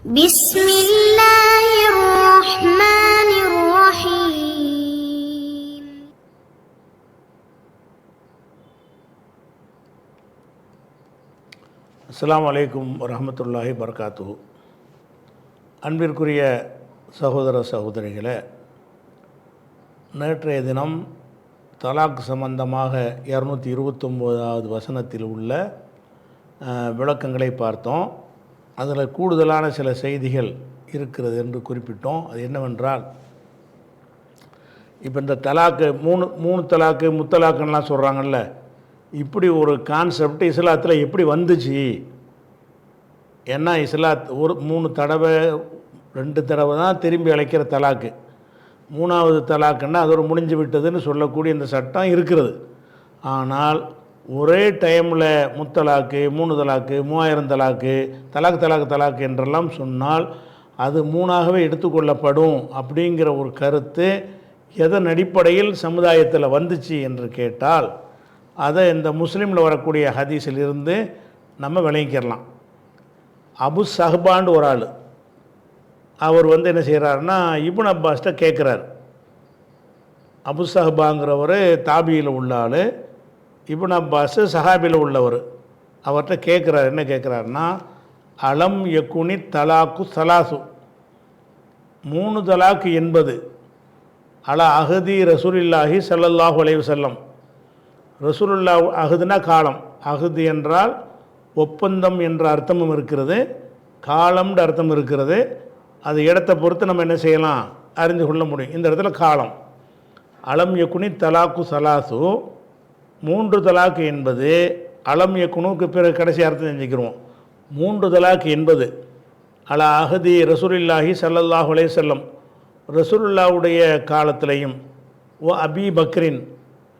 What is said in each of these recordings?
بسم الله الرحمن الرحيم. அஸ்ஸலாமு அலைக்கும் வரஹ்மத்துல்லாஹி வபரகாத்துஹு. அன்பிற்குரிய சகோதர சகோதரிகளே, நேற்றைய தினம் தலாக் சம்பந்தமாக 229வது வசனத்தில் உள்ள விளக்கங்களை பார்த்தோம். அதில் கூடுதலான சில செய்திகள் இருக்கிறது என்று குறிப்பிட்டோம். அது என்னவென்றால், இப்போ இந்த தலாக்கு மூணு தலாக்கு முத்தலாக்குன்னெலாம் சொல்கிறாங்கல்ல, இப்படி ஒரு கான்செப்ட் இஸ்லாத்தில் எப்படி வந்துச்சு? ஏன்னா ஒரு 3 தடவை 2 தடவை தான் திரும்பி அழைக்கிற தலாக்கு. 3வது தலாக்குன்னா அது ஒரு முடிஞ்சு விட்டதுன்னு சொல்லக்கூடிய இந்த சட்டம் இருக்கிறது. ஆனால் ஒரே டைமில் முத்தலாக்கு, 3 தலாக்கு, 3000 தலாக்கு, தலாக்கு என்றெல்லாம் சொன்னால் அது 3ஆகவே எடுத்துக்கொள்ளப்படும் அப்படிங்கிற ஒரு கருத்து எதன் அடிப்படையில் சமுதாயத்தில் வந்துச்சு என்று கேட்டால், அதை இந்த முஸ்லீமில் வரக்கூடிய ஹதீஸிலிருந்து நம்ம விளங்கிக்கிறலாம். அபு சஹ்பான்னு ஒரு ஆள், அவர் என்ன செய்கிறாருன்னா, இப்னு அப்பாஸ்கிட்ட கேட்குறார். அபு சஹ்பாங்கிறவர் தாபியில் உள்ள ஆள், இப்னு அப்பாஸ் சஹாபியில் உள்ளவர். அவர்கிட்ட கேட்குறார். என்ன கேட்குறாருன்னா, அலம் யக்குனி தலாக்கு சலாசு, 3 தலாக்கு என்பது அலா அஹதி ரசூலுல்லாஹி ஸல்லல்லாஹு அலைஹி வஸல்லம். ரசூலுல்லா அஹதுனா காலம், அஹது என்றால் ஒப்பந்தம் என்ற அர்த்தமும் இருக்கிறது, காலம்ன்ற அர்த்தம் இருக்கிறது. அது இடத்தை பொறுத்து நம்ம என்ன செய்யலாம், அறிந்து கொள்ள முடியும். இந்த இடத்துல காலம். அலம் யக்குனி தலாக்கு சலாசு, 3 தலாக்கு என்பது, அலம் யக்குனுக்கு பிறகு கடைசி அர்த்தம் செஞ்சுக்கிறோம். 3 தலாக்கு என்பது அலா அஹதி ரசூலுல்லாஹி ஸல்லல்லாஹு அலைஹி வஸல்லம், ரசூலுல்லாவுடைய காலத்திலையும், ஓ அபி பக்ரின்,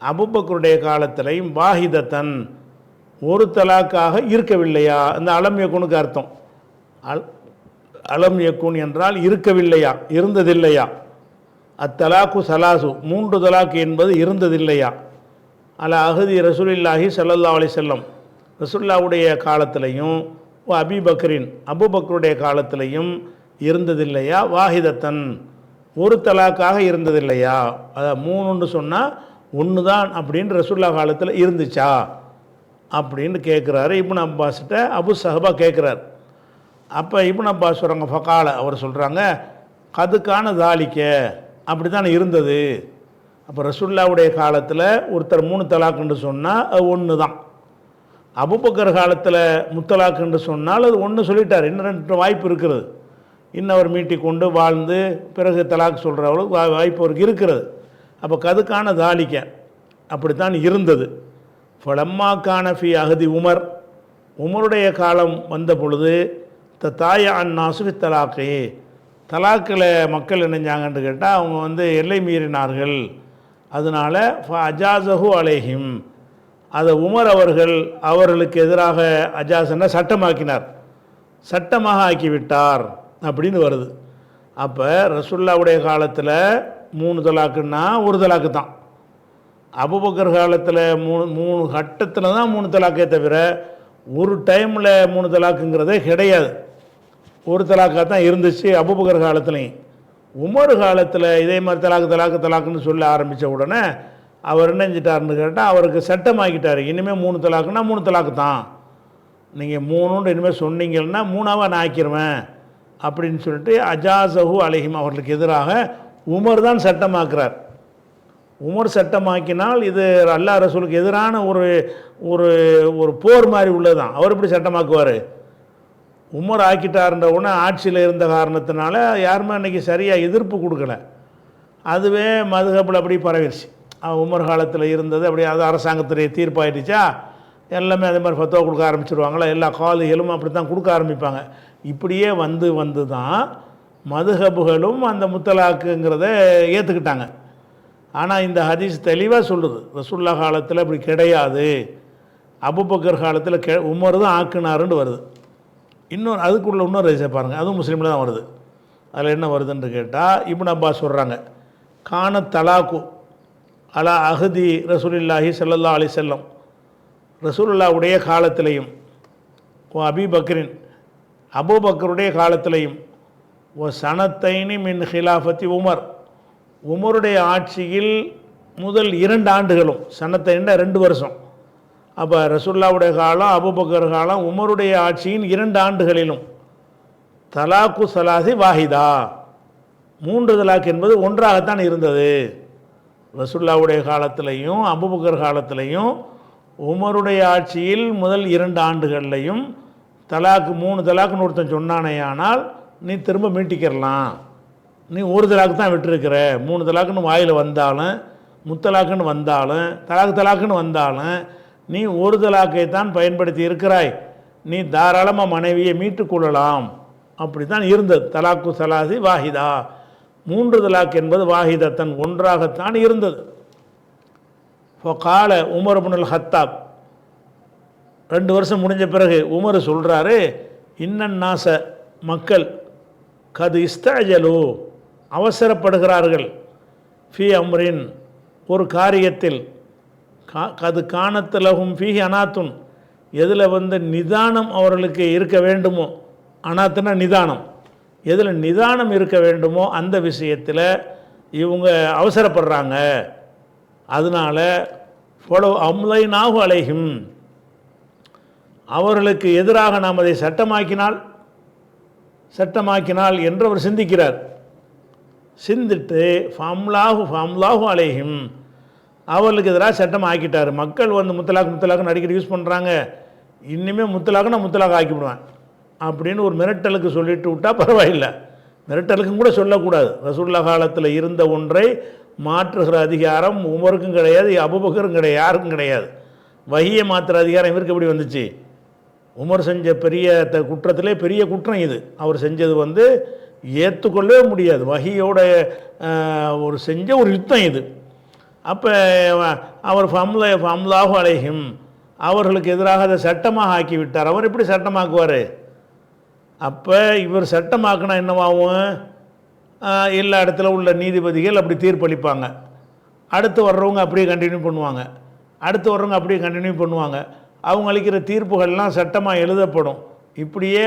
அபுபக்கருடைய காலத்திலையும், வாஹிதத்தன், ஒரு தலாக்காக இருக்கவில்லையா? இந்த அலம் யக்குனுக்கு அர்த்தம். அலம் யக்குன் என்றால் இருக்கவில்லையா, இருந்ததில்லையா. அத்தலாக்கு சலாசு, 3 தலாக்கு என்பது இருந்ததில்லையா. அலா அஹதி ரசூலுல்லாஹி ஸல்லல்லாஹு அலைஹி வஸல்லம், ரசூலுல்லாவுடைய காலத்திலையும், ஓ அபி பக்ரின், அபுபக்கருடைய காலத்திலையும் இருந்ததில்லையா. வாஹிதத்தன், ஒரு தலாக்காக இருந்ததில்லையா. அதாவது 3ன்னு சொன்னால் 1 தான் அப்படின்னு ரசூலுல்லா காலத்தில் இருந்துச்சா அப்படின்னு கேட்குறாரு. இப்னு அப்பாஸ்கிட்ட அபு சஹபா கேட்குறார். அப்போ இப்னு அப்பாஸ் சொல்கிறாங்க, ஃபகால, அவர் சொல்கிறாங்க, கதுக்கான தாலிக்க, அப்படி தான் இருந்தது. அப்போ ரசூலுல்லாவுடைய காலத்தில் ஒருத்தர் 3 தலாக்குன்னு சொன்னால் அது 1 தான். அபூபக்கர் காலத்தில் முத்தலாக்குன்னு சொன்னால் அது 1 சொல்லிட்டார். இன்னும் 2 வாய்ப்பு இருக்கிறது. இன்னும் அவர் மீட்டி கொண்டு வாழ்ந்து பிறகு தலாக் சொல்கிறவளுக்கு வாய்ப்பு அவருக்கு இருக்கிறது. அப்போ கதுக்கான தாலிக்க, அப்படித்தான் இருந்தது. ஃபலம்மாக்கான ஃபி அஹதி உமர், உமருடைய காலம் வந்த பொழுது, தாய அந்நாசுஃபி தலாக்கே, தலாக்கில் மக்கள் இணைஞ்சாங்கன்னு கேட்டால் அவங்க எல்லை மீறினார்கள். அதனால் அஜாசஹு அலைஹிம், அதை உமர் அவர்களுக்கு எதிராக அஜாசன்னா சட்டமாக்கினார், சட்டமாக ஆக்கிவிட்டார் அப்படின்னு வருது. அப்போ ரசூலுல்லாவுடைய காலத்தில் 3 தலாக்குன்னா 1 தலாக்கு தான். அபூபக்கர் காலத்தில் 3 கட்டத்தில் தான் 3 தலாக்கே தவிர ஒரு டைமில் 3 தலாக்குங்கிறதே கிடையாது. 1 தலாக்காக தான் இருந்துச்சு அபூபக்கர் காலத்துலேயும். உமர் காலத்தில் இதே மாதிரி தலாக்குன்னு சொல்ல ஆரம்பித்த உடனே அவர் என்ன செஞ்சிட்டாருன்னு கேட்டால், அவருக்கு சட்டமாக்கிட்டார். இனிமேல் 3 தலாக்குன்னா 3 தலாக்கு தான், நீங்கள் 3ன்னு இனிமேல் சொன்னீங்கன்னா 3ஆவாக நான் ஆக்கிடுவேன் அப்படின்னு சொல்லிட்டு அஜாசஹு அலைஹிம், அவர்களுக்கு எதிராக உமர் தான் சட்டமாக்குறார். உமர் சட்டமாக்கினால் இது அல்லாஹ் ரசூலுக்கு எதிரான ஒரு ஒரு ஒரு போர் மாதிரி உள்ளது தான். அவர் எப்படி சட்டமாக்குவார்? உமர் ஆக்கிட்டார்ன்ற உடனே ஆட்சியில் இருந்த காரணத்தினால யாருமே அன்றைக்கி சரியாக எதிர்ப்பு கொடுக்கல. அதுவே மதுஹபில் அப்படி பரவிடுச்சு. உமர் காலத்தில் இருந்தது அப்படி, அது அரசாங்கத்துடைய தீர்ப்பாயிடுச்சா, எல்லாமே அதே மாதிரி ஃபத்வா கொடுக்க ஆரம்பிச்சிருவாங்களா, எல்லா காலிகளும் அப்படி தான் கொடுக்க ஆரம்பிப்பாங்க. இப்படியே வந்து தான் மதுஹபுகளும் அந்த முத்தலாக்குங்கிறத ஏற்றுக்கிட்டாங்க. ஆனால் இந்த ஹதீஸ் தெளிவாக சொல்லுது, ரசூலுல்லாஹ் காலத்தில் அப்படி கிடையாது, அபூபக்கர் காலத்தில் உமர் தான் ஆக்குனாருன்னு வருது. அதுக்குள்ள இன்னொரு ஹதீஸை பாருங்கள், அதுவும் முஸ்லீமில் தான் வருது. அதில் என்ன வருதுன்னு கேட்டால், இப்னு அப்பாஸ் சொல்கிறாங்க, கான தலாக்கு அலா அஹதி ரசூலுல்லாஹி ஸல்லல்லாஹு அலைஹி வஸல்லம், ரசூலுல்லாவுடைய காலத்திலையும், அபி பக்ரின், அபூபக்கருடைய காலத்திலையும் சனத்தைனி மின் ஹிலாஃபத்தி உமர், உமருடைய ஆட்சியில் முதல் 2 ஆண்டுகளும், சனத்தைன்னா 2 வருஷம். அப்போ ரசூலுல்லாவுடைய காலம், அபூபக்கர் காலம், உமருடைய ஆட்சியின் 2 ஆண்டுகளிலும் தலாக்கு சலாசி வாஹிதா, 3 தலாக் என்பது ஒன்றாகத்தான் இருந்தது. ரசூலுல்லாவுடைய காலத்திலையும் அபூபக்கர் காலத்திலையும் உமருடைய ஆட்சியில் முதல் 2 ஆண்டுகள்லையும் தலாக்கு 3 தலாக்குன்னு ஒருத்தன் சொன்னானேயானால் நீ திரும்ப மீட்டிக்கிறலாம், நீ 1 தலாக்கு தான் விட்டுருக்கிற, 3 தலாக்குன்னு வாயில் வந்தாலும் முத்தலாக்குன்னு வந்தாலும் தலாக்குன்னு வந்தாலும் நீ 1 தலாக்கை தான் பயன்படுத்தி இருக்கிறாய், நீ தாராளமாக மனைவியை மீட்டுக்கொள்ளலாம். அப்படி தான் இருந்தது. தலாக்கு சலாசி வாஹிதா, 3 தலாக் என்பது வாஹிதத்தன் ஒன்றாகத்தான் இருந்தது. ஃபகால உமர் இப்னுல் ஹத்தாப், 2 வருஷம் முடிஞ்ச பிறகு உமர் சொல்கிறாரு, இன்னன் நாச, மக்கள் கது இஸ்தஅஜலு, அவசரப்படுகிறார்கள், ஃபி அம்ரின், ஒரு காரியத்தில், கது காணத்தலகும் ஃபீஹி அனாத்துன், எதில் நிதானம் அவர்களுக்கு இருக்க வேண்டுமோ, அனாத்துனா நிதானம், எதில் நிதானம் இருக்க வேண்டுமோ அந்த விஷயத்தில் இவங்க அவசரப்படுறாங்க. அதனால் ஃபொலோ அம்லைனாகு அலைஹிம், அவர்களுக்கு எதிராக நாம் அதை சட்டமாக்கினால் என்று அவர் சிந்திக்கிறார். சிந்திட்டு ஃபம்லாஹு அலைஹிம், அவர்களுக்கு எதிராக சட்டம் ஆக்கிட்டார். மக்கள் முத்தலாக்குன்னு அடிக்கடி யூஸ் பண்ணுறாங்க, இனிமேல் முத்தலாக ஆக்கிவிடுவேன் அப்படின்னு ஒரு மிரட்டலுக்கு சொல்லிட்டு விட்டால் பரவாயில்லை. மிரட்டலுக்கும் கூட சொல்லக்கூடாது. ரசூலுல்லாஹ் காலத்தில் இருந்த ஒன்றை மாற்றுகிற அதிகாரம் உமருக்கும் கிடையாது, அபூபக்கரும் கிடையாது, யாருக்கும் கிடையாது. வஹியை மாற்றுற அதிகாரம் இவருக்கு எப்படி வந்துச்சு? உமர் செஞ்ச பெரிய குற்றத்திலே பெரிய குற்றம் இது. அவர் செஞ்சது ஏற்றுக்கொள்ளவே முடியாது. வஹியோட செஞ்ச ஒரு யுத்தம் இது. அப்போ அவர் ஃபம்லாஹு அலைஹிம், அவர்களுக்கு எதிராக அதை சட்டமாக ஆக்கிவிட்டார். அவர் எப்படி சட்டமாக்குவார்? அப்போ இவர் சட்டமாக்குனா என்னவாகும்? எல்லா இடத்துல உள்ள நீதிபதிகள் அப்படி தீர்ப்பளிப்பாங்க, அடுத்து வர்றவங்க அப்படியே கண்டினியூ பண்ணுவாங்க, அடுத்து வர்றவங்க அப்படியே கண்டினியூ பண்ணுவாங்க. அவங்க அளிக்கிற தீர்ப்புகள்லாம் சட்டமாக எழுதப்படும். இப்படியே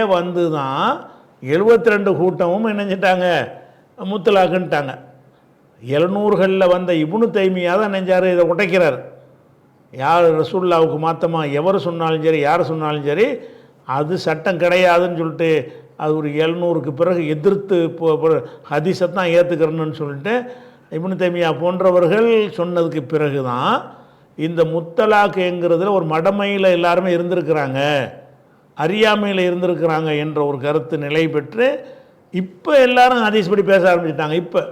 தான் 72 கூட்டமும் என்னஞ்சிட்டாங்க, முத்தலாக்குன்ட்டாங்க. 700களில் வந்த இப்னு தைமியா தான் நெஞ்சார், இதை உடைக்கிறார். யார் ரசூலுல்லாவுக்கு மாத்தமாக எவர் சொன்னாலும் சரி, யார் சொன்னாலும் சரி, அது சட்டம் கிடையாதுன்னு சொல்லிட்டு அது ஒரு 700க்கு பிறகு எதிர்த்து ஹதீஸை தான் ஏற்றுக்கிறேன்னு சொல்லிட்டு இப்னு தைமியா போன்றவர்கள் சொன்னதுக்கு பிறகு தான் இந்த முத்தலாக்குங்கிறதுல ஒரு மடமையில் எல்லாருமே இருந்திருக்கிறாங்க, அறியாமையில் இருந்திருக்கிறாங்க என்ற ஒரு கருத்து நிலை பெற்று இப்போ எல்லாரும் ஹதீஸ் படி பேச ஆரம்பிச்சிட்டாங்க. இப்போ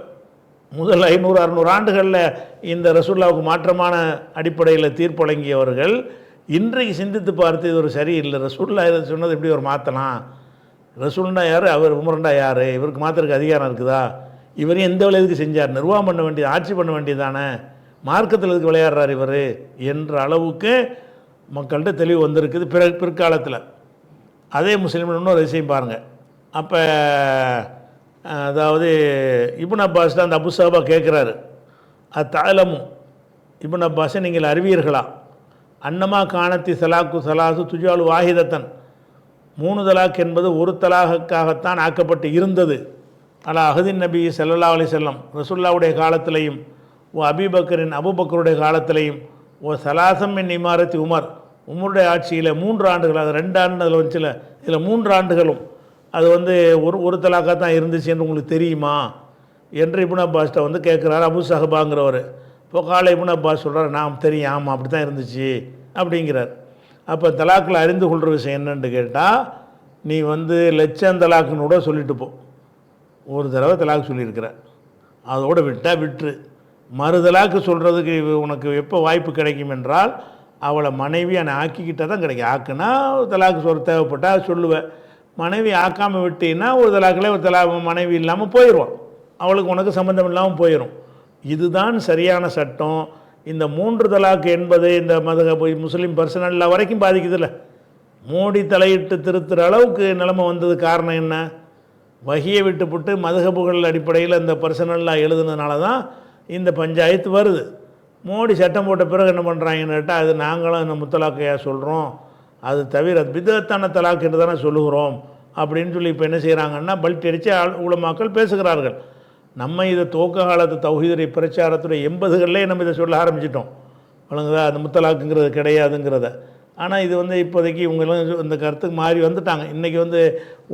முதல் 500-600 ஆண்டுகளில் இந்த ரசூலுல்லாவுக்கு மாற்றமான அடிப்படையில் தீர்ப்பு வழங்கியவர்கள் இன்றைக்கு சிந்தித்து பார்த்து இது ஒரு சரியில்லை, ரசூலுல்லாஹ் இதை சொன்னது எப்படி ஒரு மாற்றலாம், ரசூலுன்னா யார், அவர் உமர்ண்டா யார், இவருக்கு மாத்திரக்கு அதிகாரம் இருக்குதா, இவரையும் எந்த விளையாதுக்கு செஞ்சார், நிர்வாகம் பண்ண வேண்டியது, ஆட்சி பண்ண வேண்டியதானே, மார்க்கத்தில் எதுக்கு விளையாடுறார் இவர் என்ற அளவுக்கு மக்கள்கிட்ட தெளிவு வந்திருக்குது பிற்காலத்தில். அதே முஸ்லீம்கள் இன்னொரு விஷயம் பாருங்கள். அப்போ அதாவது இப்னு அப்பாஸ் தான் அந்த அபு சஹபா கேட்குறாரு, அத்தாலமும் இப்னு அப்பாஸை நீங்கள் அறிவீர்களா, அன்னமா காணத்தி சலாக்கு சலாசு துஜாலு வாஹிதத்தன், 3 தலாக் என்பது 1 தலாக்காகத்தான் ஆக்கப்பட்டு இருந்தது. அலா அஹதின் நபி ஸல்லல்லாஹு அலைஹி வஸல்லம், ரசூலுல்லாஹ்வுடைய காலத்திலையும், அபூபக்கருடைய காலத்திலையும், சலாசம் என் இமாரத்தி உமர், உமருடைய ஆட்சியில் 3 ஆண்டுகள், அது 2 ஆண்டு அதில் வந்துச்சுல, இதில் 3 ஆண்டுகளும் அது ஒரு தலாக்காக தான் இருந்துச்சு என்று உங்களுக்கு தெரியுமா என்று இப்னு அப்பாஸ்கிட்ட கேட்குறாரு அபு சஹபாங்கிறவர். இப்போ காலை இப்னு அப்பாஸ் சொல்கிறார், நாம் தெரியும், ஆமாம் அப்படி தான் இருந்துச்சு அப்படிங்கிறார். அப்போ தலாக்கில் அறிந்து கொள்கிற விஷயம் என்னன்னு கேட்டால், நீ லட்சம் தலாக்குன்னு கூட சொல்லிட்டு போ, ஒரு தடவை தலாக்கு சொல்லியிருக்கிற, அதோடு விட்டால் விட்டுரு. மறுதலாக்கு சொல்கிறதுக்கு உனக்கு எப்போ வாய்ப்பு கிடைக்கும் என்றால், அவளை மனைவி என்னை ஆக்கிக்கிட்டால் தான் கிடைக்கும். ஆக்குனா தலாக்கு சொல்ல தேவைப்பட்டால் சொல்லுவேன், மனைவி ஆக்காமல் விட்டீங்கன்னா ஒரு தலாக்கில் ஒரு மனைவி இல்லாமல் போயிடுவான், அவளுக்கு உனக்கு சம்மந்தம் இல்லாமல் போயிடும். இதுதான் சரியான சட்டம். இந்த 3 தலாக்கு என்பது இந்த முஸ்லீம் பர்சனல்லா வரைக்கும் பாதிக்குதில்ல. மோடி தலையிட்டு திருத்துற அளவுக்கு நிலைமை வந்தது. காரணம் என்ன? வஹியை விட்டுப்புட்டு மதுஹபுகள் அடிப்படையில் இந்த பர்சனல்லா எழுதுனதுனால தான் இந்த பஞ்சாயத்து வருது. மோடி சட்டம் போட்ட பிறகு என்ன பண்ணுறாங்கன்னு கேட்டால், அது நாங்களும் இந்த முத்தலாக்கையாக சொல்கிறோம், அது தவிர பிதத்தான தலாக் என்று தானே சொல்லுகிறோம் அப்படின்னு சொல்லி இப்போ என்ன செய்கிறாங்கன்னா பல்ட் அடித்து உலமாக்கள் பேசுகிறார்கள். நம்ம இதை துவக்க காலத்து தௌஹீதுடைய பிரச்சாரத்துடைய 80களிலே நம்ம இதை சொல்ல ஆரம்பிச்சிட்டோம். வழங்குதா, அந்த முத்தலாக்குங்கிறது கிடையாதுங்கிறத. ஆனால் இது இப்போதைக்கு இவங்களும் இந்த கருத்துக்கு மாறி வந்துட்டாங்க. இன்றைக்கி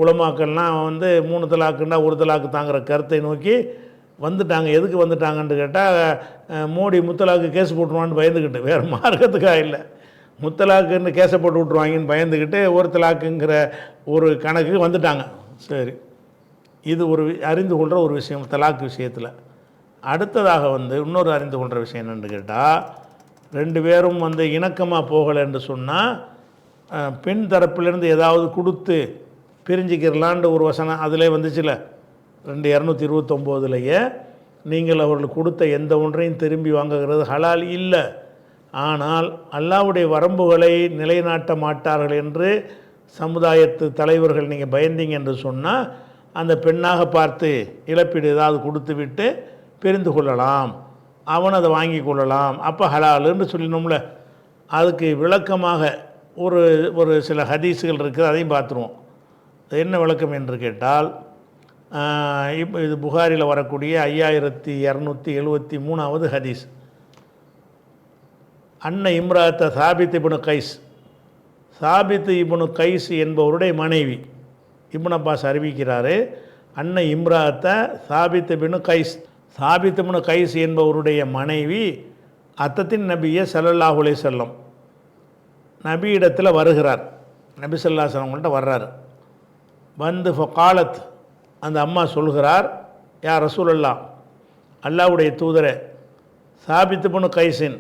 உலமாக்கள்லாம் 3 தலாக்குன்னா 1 தலாக்கு தாங்கிற கருத்தை நோக்கி வந்துட்டாங்க. எதுக்கு வந்துட்டாங்கன்னு கேட்டால், மோடி முத்தலாக்கு கேஸ் போட்டுருவான்னு பயந்துக்கிட்டு, வேறு மார்க்கத்துக்காக இல்லை, முத்தலாக்குன்னு கேஸை போட்டு விட்ருவாங்கன்னு பயந்துக்கிட்டு 1 தலாக்குங்கிற ஒரு கணக்கு வந்துட்டாங்க. சரி, இது ஒரு அறிந்து கொள்கிற ஒரு விஷயம் தலாக்கு விஷயத்தில். அடுத்ததாக இன்னொரு அறிந்து கொள்கிற விஷயம் என்னென்னு கேட்டால், 2 பேரும் இணக்கமாக போகலைன்னு சொன்னால் பெண் தரப்பிலிருந்து ஏதாவது கொடுத்து பிரிஞ்சிக்கிறலான்ற ஒரு வசனம் அதிலே வந்துச்சுல 2229லேயே, நீங்கள் அவர்களுக்கு கொடுத்த எந்த ஒன்றையும் திரும்பி வாங்குகிறது ஹலால் இல்லை. ஆனால் அல்லாஹ்வுடைய வரம்புகளை நிலைநாட்ட மாட்டார்கள் என்று சமுதாயத்து தலைவர்கள் நீங்கள் பயந்தீங்க என்று சொன்னால், அந்த பெண்ணாக பார்த்து இழப்பீடு ஏதாவது கொடுத்து விட்டு பிரிந்து கொள்ளலாம், அவன் அதை வாங்கி கொள்ளலாம், அப்போ ஹலாலுன்னு சொல்லினோம்ல. அதுக்கு விளக்கமாக ஒரு சில ஹதீஸுகள் இருக்குது, அதையும் பார்த்துருவோம். என்ன விளக்கம் என்று கேட்டால், இப்போ இது புகாரில் வரக்கூடிய 5273வது ஹதீஸ். அன்ன இம்ராத்த சாபித் இப்னு கைஸ், சாபித் இப்னு கைஸ் என்பவருடைய மனைவி, இப்னு அப்பாஸ் அறிவிக்கிறாரு, அன்ன இம்ராத்த சாபித் இப்னு கைஸ், சாபித் இப்னு கைஸ் என்பவருடைய மனைவி அத்தத்தின் நபியை ஸல்லல்லாஹு அலைஹி வஸல்லம் நபியிடத்தில் வருகிறார். நபி ஸல்லல்லாஹு அலைஹி வஸல்லம் வர்றார். ஃபகாலத், அந்த அம்மா சொல்கிறார், யா ரசூலல்லாஹ், அல்லாஹ்வுடைய தூதரே, சாபித் இப்னு கைஸின்,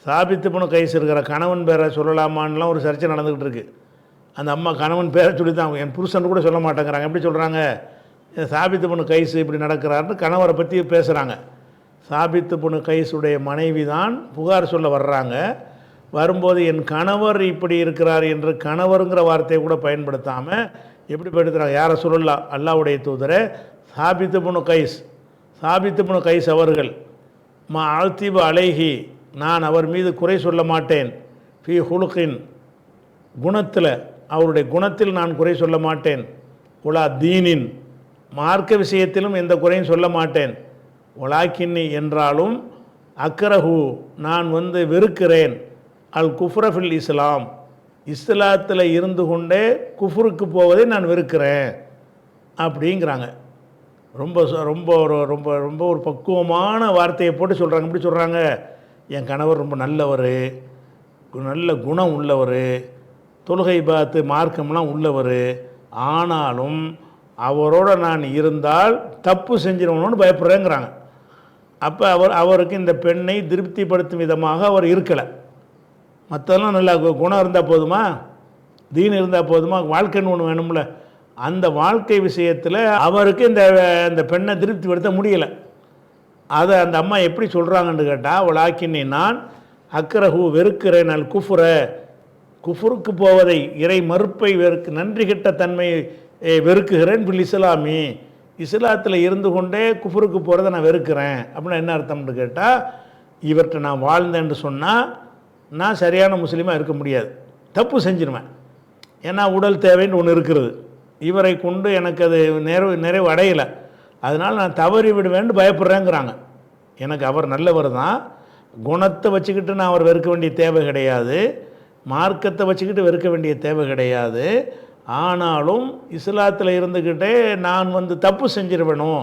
சாபித் இப்னு கைஸ் இருக்கிற கணவன் பேரை சொல்லலாமான்லாம் ஒரு சர்ச்சை நடந்துக்கிட்டு இருக்குது. அந்த அம்மா கணவன் பேரை சொல்லி தான், என் புருஷன் கூட சொல்ல மாட்டேங்கிறாங்க. எப்படி சொல்கிறாங்க, சாபித் இப்னு கைஸ் இப்படி நடக்கிறாருன்னு கணவரை பற்றி பேசுகிறாங்க. சாபித் இப்னு கைஸுடைய மனைவி தான் புகார் சொல்ல வர்றாங்க. வரும்போது என் கணவர் இப்படி இருக்கிறார் என்று கணவருங்கிற வார்த்தையை கூட பயன்படுத்தாமல் எப்படி படுத்துகிறாங்க, யாரை சொல்லலாம், அல்லாஹ்வுடைய தூதரே, சாபித் இப்னு கைஸ், சாபித் இப்னு கைஸ் அவர்கள் மா ஆல்தீபு அலைஹி, நான் அவர் மீது குறை சொல்ல மாட்டேன், ஃபி ஹுலுகின், குணத்தில், அவருடைய குணத்தில் நான் குறை சொல்ல மாட்டேன், உலா தீனின், மார்க்க விஷயத்திலும் எந்த குறையும் சொல்ல மாட்டேன், உலாக்கின்னி என்றாலும், அக்ரஹு, நான் வெறுக்கிறேன், அல் குஃப்ரஃபில் இஸ்லாம், இஸ்லாத்தில் இருந்து கொண்டே குஃப்ருக்கு போவதை நான் வெறுக்கிறேன் அப்படிங்கிறாங்க. ரொம்ப ரொம்ப ரொம்ப ரொம்ப ஒரு பக்குவமான வார்த்தையை போட்டு சொல்கிறாங்க. எப்படி சொல்கிறாங்க, என் கணவர் ரொம்ப நல்லவர், நல்ல குணம் உள்ளவர், தொழுகை பார்த்து மார்க்கம்லாம் உள்ளவர், ஆனாலும் அவரோட நான் இருந்தால் தப்பு செஞ்சிடணும்னு பயப்படுறேங்கிறாங்க. அப்போ அவருக்கு இந்த பெண்ணை திருப்திப்படுத்தும் விதமாக அவர் இருக்கலை. மற்றெல்லாம் நல்லா குணம் இருந்தால் போதுமா, தீன் இருந்தால் போதுமா, வாழ்க்கைன்னு ஒன்று வேணும்ல. அந்த வாழ்க்கை விஷயத்தில் அவருக்கு இந்த பெண்ணை திருப்திப்படுத்த முடியலை. அதை அந்த அம்மா எப்படி சொல்கிறாங்கன்னு கேட்டால், வலாக்கின்னி, நான் அக்ரஹு, வெறுக்கிறேன், அல் குஃப்ர, குஃப்ருக்கு போவதை, இறை மறுப்பை நன்றி கெட்ட தன்மையை வெறுக்குகிறேன், பில் இஸ்லாமி, இஸ்லாத்தில் இருந்து கொண்டே குஃப்ருக்கு போகிறத நான் வெறுக்கிறேன். அப்படின்னா என்ன அர்த்தம்னு கேட்டால், இவர்கிட்ட நான் வாழ்ந்தேன்னு சொன்னால் நான் சரியான முஸ்லீமாக இருக்க முடியாது, தப்பு செஞ்சிருவேன். ஏன்னா உடல் தேவைன்னு ஒன்று இருக்கிறது, இவரை கொண்டு எனக்கு அது நிறைவு அடையலை, அதனால் நான் தவறி விடுவேன்னு பயப்படுறேங்கிறாங்க. எனக்கு அவர் நல்லவர் தான், குணத்தை வச்சுக்கிட்டு நான் அவர் வெறுக்க வேண்டிய தேவை கிடையாது, மார்க்கத்தை வச்சுக்கிட்டு வெறுக்க வேண்டிய தேவை கிடையாது, ஆனாலும் இஸ்லாத்தில் இருந்துக்கிட்டே நான் தப்பு செஞ்சிருவேணும்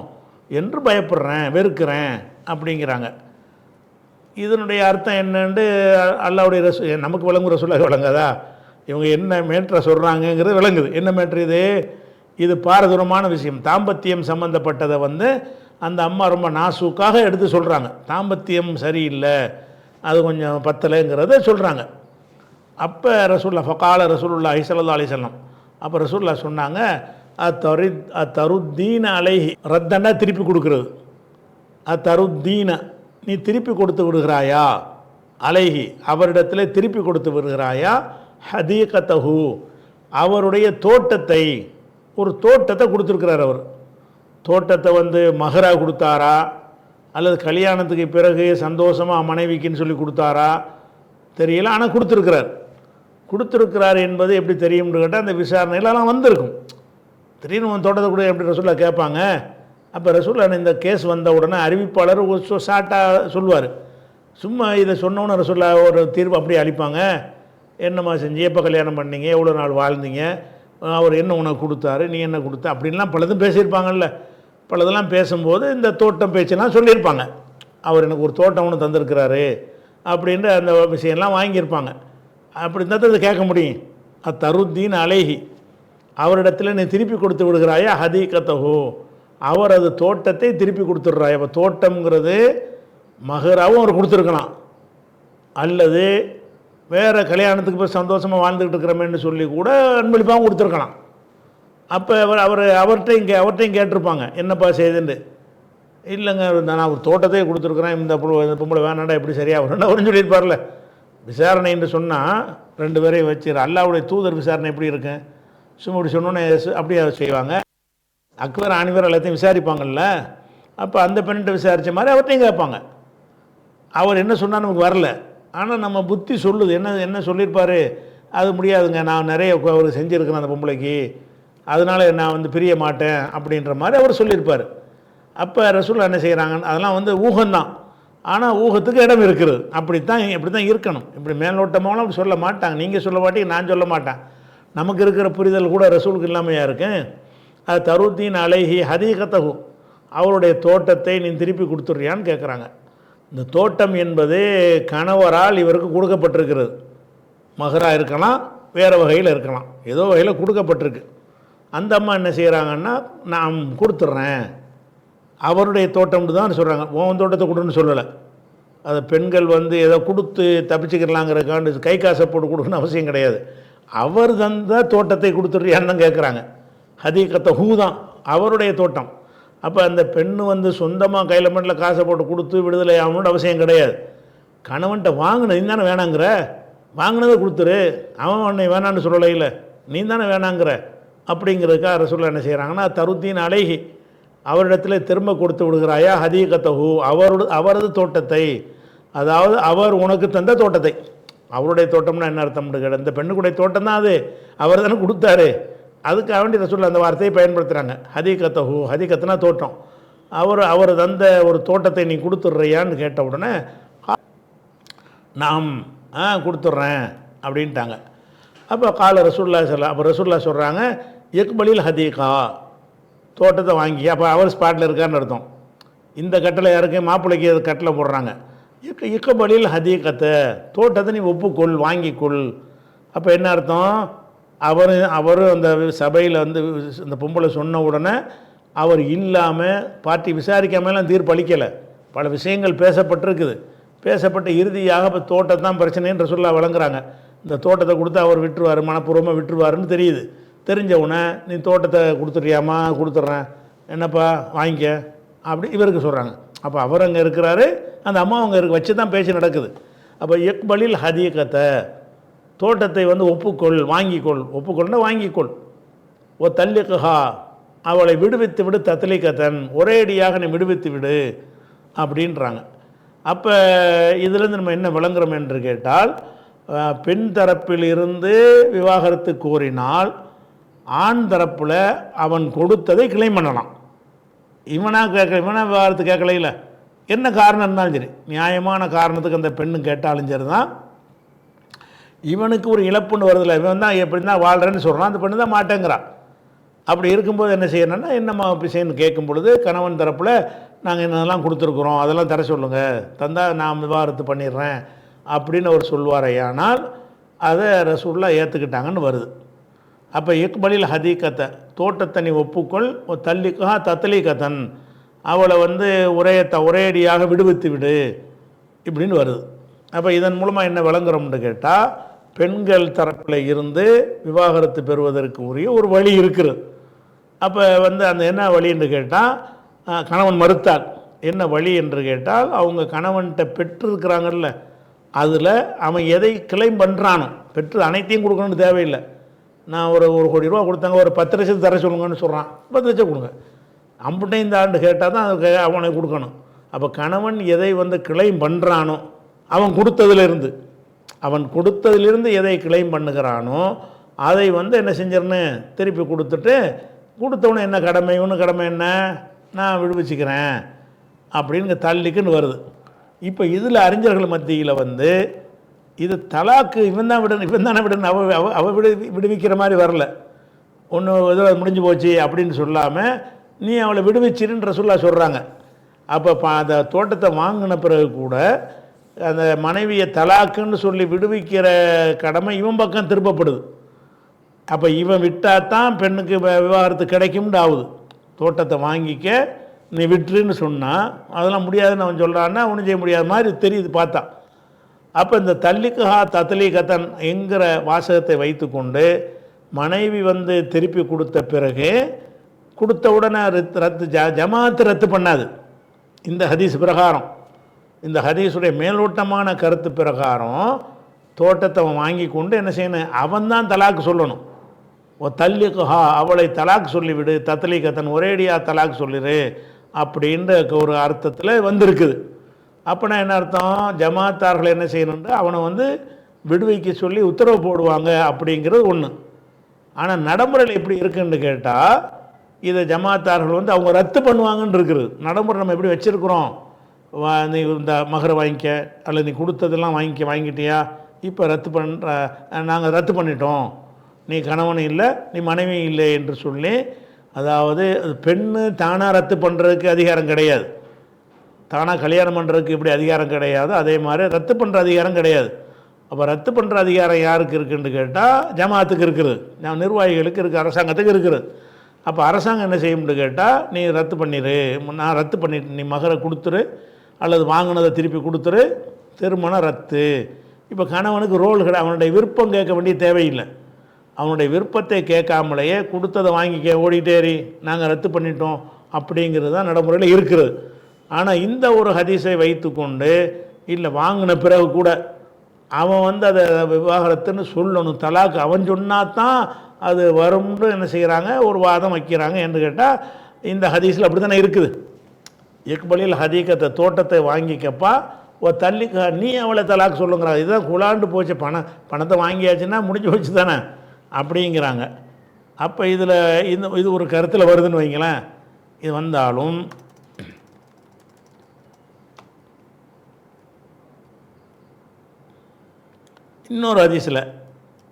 என்று பயப்படுறேன், வெறுக்கிறேன் அப்படிங்கிறாங்க. இதனுடைய அர்த்தம் என்னன்னு அல்லாஹ்வுடைய நமக்கு விளங்குற சொல்ல விளங்காதா, இவங்க என்ன மேட்ரை சொல்கிறாங்கங்கிறது விளங்குது. என்ன மேட்ரு இது பாரதூரமான விஷயம். தாம்பத்தியம் சம்மந்தப்பட்டதை அந்த அம்மா ரொம்ப நாசூக்காக எடுத்து சொல்கிறாங்க. தாம்பத்தியம் சரியில்லை, அது கொஞ்சம் பத்தலைங்கிறத சொல்கிறாங்க. அப்போ ஃபகால ரசூலுல்லாஹி ஸல்லல்லாஹு அலைஹி வஸல்லம், அப்போ ரசூலுல்லாஹ் சொன்னாங்க, தருத்தீன அலைஹி, ரத்தன்னா திருப்பி கொடுக்குறது, தருத்தீன, நீ திருப்பி கொடுத்து விடுகிறாயா, அலைஹி, அவரிடத்தில் திருப்பி கொடுத்து விடுகிறாயா, ஹதீகத்தஹு, அவருடைய தோட்டத்தை, ஒரு தோட்டத்தை கொடுத்துருக்கிறார். அவர் தோட்டத்தை மஹரா கொடுத்தாரா, அல்லது கல்யாணத்துக்கு பிறகு சந்தோஷமாக மனைவிக்குன்னு சொல்லி கொடுத்தாரா தெரியல, ஆனால் கொடுத்துருக்கிறார். கொடுத்துருக்கிறார் என்பது எப்படி தெரியும்னு கேட்டால் அந்த விசாரணையிலலாம் வந்திருக்கும். திடீர்னு உன் தோட்டத்தை கூட எப்படி ரசூல்லா கேட்பாங்க. அப்போ ரசூல்லா இந்த கேஸ் வந்த உடனே அறிவிப்பாளர் ஷார்ட்டாக சொல்லுவார். சும்மா இதை சொன்னோன்னு ரசூல்லா ஒரு தீர்வு அப்படியே அளிப்பாங்க. என்னம்மா செஞ்சு, எப்போ கல்யாணம் பண்ணீங்க, எவ்வளோ நாள் வாழ்ந்தீங்க, அவர் என்ன உனக்கு கொடுத்தாரு, நீ என்ன கொடுத்த, அப்படின்லாம் பலதும் பேசியிருப்பாங்கல்ல. பலதெல்லாம் பேசும்போது இந்த தோட்டம் பேச்செல்லாம் சொல்லியிருப்பாங்க. அவர் எனக்கு ஒரு தோட்டம் ஒன்று தந்திருக்கிறாரு அப்படின்ற அந்த விஷயம்லாம் வாங்கியிருப்பாங்க. அப்படி இருந்தால் அதை கேட்க முடியும். தருத்தீன் அலைஹி, அவரிடத்தில் நீ திருப்பி கொடுத்து விடுகிறாயா ஹதீகத்தஹு, அவர் அது தோட்டத்தை திருப்பி கொடுத்துட்றாய். அப்போ தோட்டம்ங்கிறது மகராவும் அவர் கொடுத்துருக்கலாம், அல்லது வேறு கல்யாணத்துக்கு போய் சந்தோஷமாக வாழ்ந்துக்கிட்டு இருக்கிறோமேன்னு சொல்லி கூட அன்பளிப்பாகவும் கொடுத்துருக்கலாம். அப்போ அவர்கிட்டையும் கேட்டிருப்பாங்க, என்னப்பா செய்துன்னு. இல்லைங்க, நான் ஒரு தோட்டத்தையே கொடுத்துருக்குறேன், இந்த பொம்பளை வேணாண்டா எப்படி சரியாக வரும்னு அவரும் சொல்லியிருப்பார்ல. விசாரணை என்று சொன்னால் 2 பேரையும் வச்சு, அல்லாஹ்வுடைய தூதர் விசாரணை எப்படி இருக்கு, சும்மா இப்படி சொன்னோன்னே அப்படியே செய்வாங்க. அக்பர் அனிவர் எல்லாத்தையும் விசாரிப்பாங்கல்ல. அப்போ அந்த பெண்ணிட்ட விசாரித்த மாதிரி அவர்கிட்டையும் கேட்பாங்க. அவர் என்ன சொன்னால் நமக்கு வரல, ஆனால் நம்ம புத்தி சொல்லுது. என்ன சொல்லியிருப்பார், அது முடியாதுங்க, நான் நிறைய அவர் செஞ்சுருக்கிறேன் அந்த பொம்பளைக்கு, அதனால் நான் பிரிய மாட்டேன் அப்படின்ற மாதிரி அவர் சொல்லியிருப்பார். அப்போ ரசூல் என்ன செய்கிறாங்க, அதெல்லாம் ஊகம்தான். ஆனால் ஊகத்துக்கு இடம் இருக்கிறது. இப்படி தான் இருக்கணும். இப்படி மேலோட்டமாகவும் அப்படி சொல்ல மாட்டாங்க. நீங்கள் சொல்ல மாட்டீங்க, நான் சொல்ல மாட்டேன். நமக்கு இருக்கிற புரிதல் கூட ரசூலுக்கு இல்லாமையாக இருக்கு. அது தருத்தீன் அலைஹி ஹதீகத்தஹு, அவருடைய தோட்டத்தை நீ திருப்பி கொடுத்துட்றியான்னு கேட்குறாங்க. இந்த தோட்டம் என்பது கணவரால் இவருக்கு கொடுக்கப்பட்டிருக்கிறது. மகராக இருக்கலாம், வேறு வகையில் இருக்கலாம், ஏதோ வகையில் கொடுக்கப்பட்டிருக்கு. அந்த அம்மா என்ன செய்கிறாங்கன்னா, நான் கொடுத்துட்றேன், அவருடைய தோட்டம்னு தான் சொல்கிறாங்க. உன் தோட்டத்தை கொடுன்னு சொல்லலை. அதை பெண்கள் ஏதோ கொடுத்து தப்பிச்சுக்கலாங்கிறக்காண்டு கை காசை போட்டு கொடுக்கணும்னு அவசியம் கிடையாது. அவர் தந்த தோட்டத்தை கொடுத்துட்றியான்னு தான் கேட்குறாங்க. ஹதீகத்தஹு தான் அவருடைய தோட்டம். அப்போ அந்த பெண்ணு சொந்தமாக கையில் மட்டில் காசை போட்டு கொடுத்து விடுதலை ஆகணும்னு அவசியம் கிடையாது. கணவன்கிட்ட வாங்கின நீ தானே வேணாங்கிற, வாங்கினதை கொடுத்துரு, அவன் உன்னை வேணான்னு சொல்லலை, இல்லை நீ தானே வேணாங்கிற அப்படிங்கிறதுக்காக ரசூலுல்லாஹ் என்ன செய்கிறாங்கன்னா, தருத்தீன் அலைஹி, அவரிடத்தில் திரும்ப கொடுத்து விடுகிறாயா ஹதீகத்தஹு, அவரது தோட்டத்தை, அதாவது அவர் உனக்கு தந்த தோட்டத்தை. அவருடைய தோட்டம்னா என்ன அர்த்தம் கேட்ட, இந்த பெண்ணுக்குடைய தோட்டம் தான் அது, அவர் தானே கொடுத்தாரு. அதுக்காக வேண்டி ரசூலுல்லாஹ் அந்த வார்த்தையை பயன்படுத்துகிறாங்க. ஹதீகத்தஹு, ஹதீகத்துனா தோட்டம். அவர் தந்த ஒரு தோட்டத்தை நீ கொடுத்துட்றியான்னு கேட்ட உடனே நாம் கொடுத்துட்றேன் அப்படின்ட்டாங்க. அப்போ ரசூலுல்லாஹ் சொல்கிறாங்க, இக்பலில் ஹதீகா, தோட்டத்தை வாங்கி. அப்போ அவர் ஸ்பாட்டில் இருக்கான்னு அர்த்தம். இந்த கட்டளை யாருக்கு, மாப்பிள்ளைக்கு அது கட்டளை போடுறாங்க. இக்பலில் ஹதீகத்தை, தோட்டத்தை நீ ஒப்புக்கொள், வாங்கிக்கொள். அப்போ என்ன அர்த்தம், அவர் அந்த சபையில் இந்த பொம்பளை சொன்ன உடனே அவர் இல்லாமல் பார்ட்டி விசாரிக்காமலாம் தீர்ப்பு அளிக்கலை. பல விஷயங்கள் பேசப்பட்டிருக்குது. பேசப்பட்ட இறுதியாக இப்போ தோட்டத்தை தான் பிரச்சனைன்னு ரசூலுல்லாஹ் வழங்குறாங்க. இந்த தோட்டத்தை கொடுத்து அவர் விட்டுருவார், மனப்பூர்வமாக விட்டுருவாருன்னு தெரியுது. தெரிஞ்ச உடனே நீ தோட்டத்தை கொடுத்துட்றியாமா, கொடுத்துட்றேன், என்னப்பா வாங்கிக்க அப்படி இவருக்கு சொல்கிறாங்க. அப்போ அவர் அங்கே இருக்கிறாரு, அந்த அம்மா அவங்க வச்சு தான் பேச்சு நடக்குது. அப்போ இக்பலில் ஹதீகத்தை, தோட்டத்தை ஒப்புக்கொள், வாங்கிக்கொள். ஒப்புக்கொள்னா வாங்கிக்கொள். ஓ தல்லிகஹா, அவளை விடுவித்து விடு, தத்லீகத்தன், ஒரேடியாக நீ விடுவித்து விடு அப்படின்றாங்க. அப்போ இதிலேருந்து நம்ம என்ன விளங்குறோம் என்று கேட்டால், பெண் தரப்பில் இருந்து விவாகரத்து கோரினால் ஆண் தரப்பில் அவன் கொடுத்ததை கிளைம் பண்ணலாம். இவனா விவாகரத்து கேட்கல, இல்லை என்ன காரணம் இருந்தாலும் சரி, நியாயமான காரணத்துக்கு அந்த பெண்ணு கேட்டாலும் சரி தான், இவனுக்கு ஒரு இழப்புன்னு வருதில்ல, இவன் தான் எப்படி தான் வாழ்கிறேன்னு சொல்கிறான், அந்த பெண்ணு தான் மாட்டேங்கிறான். அப்படி இருக்கும்போது என்ன செய்யணும்னா, என்னம்மா விஷயம்னு கேட்கும் பொழுது கணவன் தரப்பில் நாங்கள் என்னெல்லாம் கொடுத்துருக்குறோம், அதெல்லாம் தர சொல்லுங்கள், தந்தால் நான் விவாகரத்து பண்ணிடுறேன் அப்படின்னு அவர் சொல்வாரையானால் அதை ரசூலுல்லாஹ் ஏற்றுக்கிட்டாங்கன்னு வருது. அப்போ இக்பலில் ஹதீகத்தை, தோட்டத்தை நீ ஒப்புக்கொள், தல்லிகா தத்லீகத்தன், அவளை ஒரேடியாக விடுவித்து விடு இப்படின்னு வருது. அப்போ இதன் மூலமாக என்ன விளங்குறோம்னு கேட்டால், பெண்கள் தரப்பில் இருந்து விவாகரத்து பெறுவதற்கு உரிய ஒரு வழி இருக்குது. அப்போ அந்த என்ன வழின்னு கேட்டால், கணவன் மறுத்தால் என்ன வழி என்று கேட்டால், அவங்க கணவன்கிட்ட பெற்றிருக்கிறாங்கல்ல, அதில் அவன் எதை கிளைம் பண்ணுறானோ, பெற்று அனைத்தையும் கொடுக்கணும்னு தேவையில்லை. நான் ஒரு 1 கோடி ரூபா கொடுத்தாங்க, ஒரு 10 லட்சம் தர சொல்லுங்கன்னு சொல்கிறான், 10 லட்சம் கொடுங்க, அம்புட்டையும் இந்த ஆண்டு கேட்டால் தான் அதுக்கு அவனை கொடுக்கணும். அப்போ கணவன் எதை கிளைம் பண்ணுறானோ அவன் கொடுத்ததுலேருந்து, அவன் கொடுத்ததிலிருந்து எதை கிளைம் பண்ணுகிறானோ அதை வந்து என்ன செஞ்சிடணும், திருப்பி கொடுத்துட்டு, கொடுத்தவனு என்ன கடமை, ஒன்று கடமை என்ன, நான் விடுவிச்சுக்கிறேன் அப்படின்னு தள்ளிக்குன்னு வருது. இப்போ இதில் அறிஞர்கள் மத்தியில் வந்து இது தலாக்கு இவன் தானே விடணும், அவ விடுவிக்கிற மாதிரி வரல. ஒன்று இதில் முடிஞ்சு போச்சு அப்படின்னு சொல்லாமல் நீ அவளை விடுவிச்சிருன்ற சொல்கிறாங்க. அப்போ அந்த தோட்டத்தை வாங்கின பிறகு கூட அந்த மனைவியை தலாக்குன்னு சொல்லி விடுவிக்கிற கடமை இவன் பக்கம் திருப்பப்படுது. அப்போ இவன் விட்டால் தான் பெண்ணுக்கு விவாகரத்து கிடைக்கும்னு ஆகுது. தோட்டத்தை வாங்கிக்க நீ விட்டுருன்னு சொன்னால் அதெல்லாம் முடியாதுன்னு அவன் சொல்கிறான்னா ஒன்றும் செய்ய முடியாத மாதிரி தெரியுது பார்த்தா. அப்போ இந்த தல்லிக்குஹா தத்லீகத்தன் என்கிற வாசகத்தை வைத்து கொண்டு மனைவி வந்து திருப்பி கொடுத்த பிறகு கொடுத்த உடனே ரத்து ஜமாத்து ரத்து பண்ணாது. இந்த ஹதீஸ் பிரகாரம், இந்த ஹதீஸுடைய மேலோட்டமான கருத்து பிரகாரம் தோட்டத்தை அவன் வாங்கி கொண்டு என்ன செய்யணும், அவன்தான் தலாக்கு சொல்லணும். தல்லிக்குஹா அவளை தலாக் சொல்லிவிடு, தத்லீகத்தன் ஒரேடியாக தலாக் சொல்லிடு அப்படின்ற ஒரு அர்த்தத்தில் வந்திருக்குது. அப்படின்னா என்ன அர்த்தம், ஜமாத்தார்கள் என்ன செய்யணுன்ற அவனை வந்து விடுவிக்க சொல்லி உத்தரவு போடுவாங்க அப்படிங்கிறது ஒன்று. ஆனால் நடைமுறையில் எப்படி இருக்குன்னு கேட்டால் இதை ஜமாத்தார்கள் வந்து அவங்க ரத்து பண்ணுவாங்கன்னு இருக்குது. நடைமுறை நம்ம எப்படி வச்சுருக்குறோம், நீ இந்த மகரை வாங்கிக்க அல்லது நீ கொடுத்ததெல்லாம் வாங்கிட்டியா, இப்போ ரத்து பண்ணுற, நாங்கள் ரத்து பண்ணிட்டோம், நீ கணவன் இல்லை நீ மனைவி இல்லை என்று சொல்லி, அதாவது பெண்ணு தானாக ரத்து பண்ணுறதுக்கு அதிகாரம் கிடையாது, தானாக கல்யாணம் பண்ணுறதுக்கு இப்படி அதிகாரம் கிடையாது, அதே மாதிரி ரத்து பண்ணுற அதிகாரம் கிடையாது. அப்போ ரத்து பண்ணுற அதிகாரம் யாருக்கு இருக்குதுன்னு கேட்டால் ஜமாத்துக்கு இருக்குது, நிர்வாகிகளுக்கு இருக்குது, அரசாங்கத்துக்கு இருக்குது. அப்போ அரசாங்கம் என்ன செய்யும்னு கேட்டால் நீ ரத்து பண்ணிடு, நான் ரத்து பண்ணிட்டு நீ மகரை கொடுத்துரு அல்லது வாங்கினதை திருப்பி கொடுத்துரு, திருமணம் ரத்து. இப்போ கணவனுக்கு ரோல் கிடையாது, அவனுடைய விருப்பம் கேட்க வேண்டிய தேவையில்லை. அவனுடைய விருப்பத்தை கேட்காமலேயே கொடுத்ததை வாங்கிக்க ஓடிட்டேரி நாங்கள் ரத்து பண்ணிட்டோம் அப்படிங்கிறது தான் நடைமுறையில் இருக்குது. ஆனால் இந்த ஒரு ஹதீஸை வைத்து கொண்டு இல்லை வாங்கின பிறகு கூட அவன் வந்து அதை விவாகரத்துன்னு சொல்லணும், தலாக்கு அவன் சொன்னால் தான் அது வரும்னு என்ன செய்கிறாங்க, ஒரு வாதம் வைக்கிறாங்க. என்று கேட்டால் இந்த ஹதீஸில் அப்படி தானே இருக்குது. இக்பலில் ஹதீகத்தை தோட்டத்தை வாங்கிக்கப்பா தள்ளிக்கா நீ அவளை தலாக்கு சொல்லுங்கிறா. இதுதான் குலாண்டு போச்சு, பணத்தை வாங்கியாச்சுன்னா முடிஞ்சு போச்சு தானே அப்படிங்கிறாங்க. அப்போ இதில் இது ஒரு கருத்தில் வருதுன்னு வைங்களேன். இது வந்தாலும் இன்னொரு ஹதீஸில்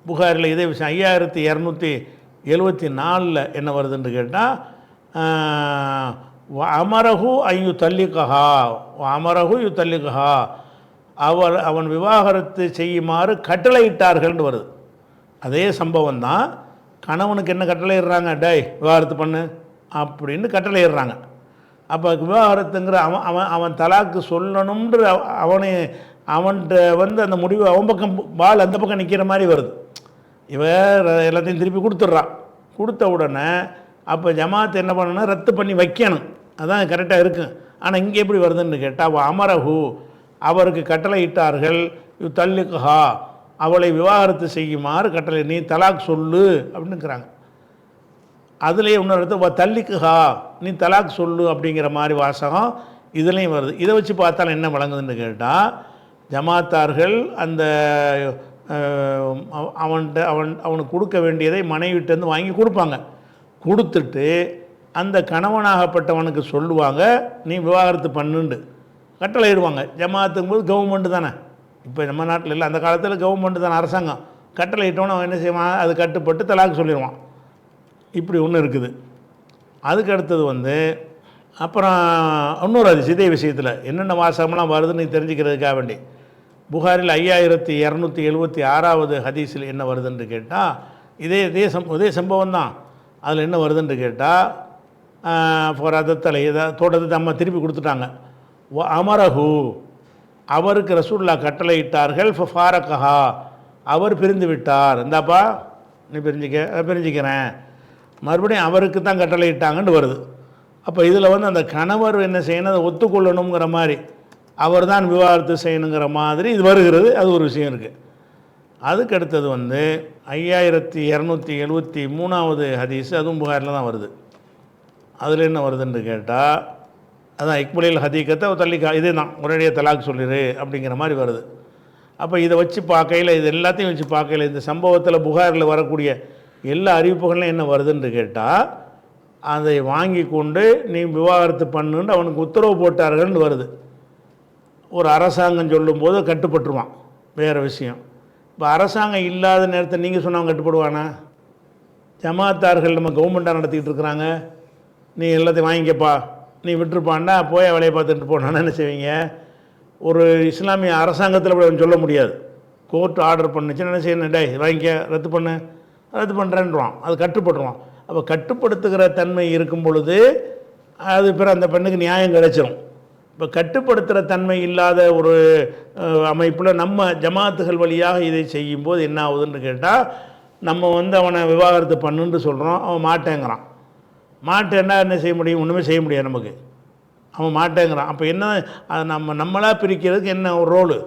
புகாரில் இதே விஷயம் 5274 என்ன வருதுன்னு கேட்டால் அமரகு ஐயு தல்லிகஹா அமரகு யு தல்லிகஹா அவன் விவாகரத்து செய்யுமாறு கட்டளையிட்டார்கள்னு வருது. அதே சம்பவம் தான். கணவனுக்கு என்ன கட்டளையிடுறாங்க, டேய் விவாகரத்து பண்ணு அப்படின்னு கட்டளையிடுறாங்க. அப்போ விவாகரத்துங்கிற அவன் தலாக்கு சொல்லணுன்ற அவன்கிட்ட வந்து அந்த முடிவு அவன் பக்கம் பால் அந்த பக்கம் நிற்கிற மாதிரி வருது. இவன் எல்லாத்தையும் திருப்பி கொடுத்துட்றான். கொடுத்த உடனே அப்போ ஜமாத் என்ன பண்ணணும்னா ரத்து பண்ணி வைக்கணும், அதான் கரெக்டாக இருக்கும். ஆனால் இங்கே எப்படி வருதுன்னு கேட்டால் அமரஹு அவருக்கு கட்டளை இட்டார்கள், யு தல்லிக்குஹா அவளை விவாகரத்து செய்யுமாறு கட்டளை, நீ தலாக் சொல்லு அப்படின்னுக்கிறாங்க. அதுலேயே இன்னொரு தல்லிக்குஹா நீ தலாக் சொல்லு அப்படிங்கிற மாதிரி வாசகம் இதுலேயும் வருது. இதை வச்சு பார்த்தாலும் என்ன வழங்குதுன்னு கேட்டால் ஜமாத்தார்கள் அந்த அவனுக்கு கொடுக்க வேண்டியதை மனைவிட்டேருந்து வாங்கி கொடுப்பாங்க. கொடுத்துட்டு அந்த கணவனாகப்பட்டவனுக்கு சொல்லுவாங்க நீ விவாகரத்து பண்ணுண்டு கட்டளையிடுவாங்க. ஜமாத்துக்கும் போது கவர்மெண்ட்டு தானே, இப்போ நம்ம நாட்டில் இல்லை, அந்த காலத்தில் கவர்மெண்ட்டு தானே, அரசாங்கம். கட்டளையிட்டோன்னு அவன் என்ன செய்வான், அது கட்டுப்பட்டு தலாக்கு சொல்லிடுவான். இப்படி ஒன்று இருக்குது. அதுக்கு அடுத்தது வந்து அப்புறம் இன்னொரு அது இதே விஷயத்தில் என்னென்ன வாசகம்லாம் வருதுன்னு தெரிஞ்சுக்கிறதுக்காக வேண்டி புகாரில் 5276 ஹதீஸில் என்ன வருதுன்னு கேட்டால் இதே சம்பவம் தான். அதில் என்ன வருதுன்னு கேட்டால் ரதத்தலை தோட்டத்தை அம்மா திருப்பி கொடுத்துட்டாங்க. அமரஹு அவருக்கு ரசூல்லா கட்டளையிட்டார்கள், ஃபாரக்கஹா அவர் பிரிந்து விட்டார், இந்தாப்பா நீ பிரிஞ்சிக்கிறேன், மறுபடியும் அவருக்கு தான் கட்டளையிட்டாங்கன்னு வருது. அப்போ இதில் வந்து அந்த கணவர் என்ன செய்யணும், அதை ஒத்துக்கொள்ளணுங்கிற மாதிரி அவர் தான் விவாகரத்து செய்யணுங்கிற மாதிரி இது வருகிறது. அது ஒரு விஷயம் இருக்குது. அதுக்கு அடுத்தது வந்து 5273 ஹதீஸ், அதுவும் புகாரில் தான் வருது. அதில் என்ன வருதுன்னு கேட்டால் அதான் இக்பலில் ஹதீகத்தை தள்ளிக்கா இதே தான் ஒரேடியாக தலாக் சொல்லிடு அப்படிங்கிற மாதிரி வருது. அப்போ இதை வச்சு பார்க்கையில், இது எல்லாத்தையும் வச்சு பார்க்கையில் இந்த சம்பவத்தில் புகாரில் வரக்கூடிய எல்லா அறிவிப்புகளும் என்ன வருதுன்னு கேட்டால், அதை வாங்கி கொண்டு நீ விவாகரத்து பண்ணுன்னு அவனுக்கு உத்தரவு போட்டார்கள்னு வருது. ஒரு அரசாங்கம் சொல்லும்போது கட்டுப்பட்டுருவான், வேறு விஷயம். இப்போ அரசாங்கம் இல்லாத நேரத்தை நீங்கள் சொன்னவங்க கட்டுப்படுவானா? ஜமாத்தார்கள் நம்ம கவர்மெண்ட்டாக நடத்திக்கிட்டு இருக்கிறாங்க, நீ எல்லாத்தையும் வாங்கிக்கப்பா, நீ விட்டுருப்பான்னா போய் வேலையை பார்த்துட்டு போனான்னு என்ன செய்வீங்க? ஒரு இஸ்லாமிய அரசாங்கத்தில் அப்படி சொல்ல முடியாது. கோர்ட் ஆர்டர் பண்ணுச்சுன்னு என்ன செய்யணும்? டே வாங்கிக்க, ரத்து பண்ணு, ரத்து பண்ணுறேன்றான், அது கட்டுப்பட்டுருவான். அப்போ கட்டுப்படுத்துகிற தன்மை இருக்கும் பொழுது அது பிற அந்த பெண்ணுக்கு நியாயம் கிடைச்சிடும். இப்போ கட்டுப்படுத்துகிற தன்மை இல்லாத ஒரு அமைப்பில் நம்ம ஜமாத்துகள் வழியாக இதை செய்யும்போது என்ன ஆகுதுன்னு கேட்டால், நம்ம அவனை விவாகரத்து பண்ணுன்னு சொல்கிறோம், அவன் மாட்டேங்கிறான். மாட்டேன்னா என்ன செய்ய முடியும்? ஒன்றுமே செய்ய முடியாது நமக்கு. அவன் மாட்டேங்கிறான். அப்போ என்ன, அது நம்மளாக பிரிக்கிறதுக்கு என்ன ஒரு ரோலு,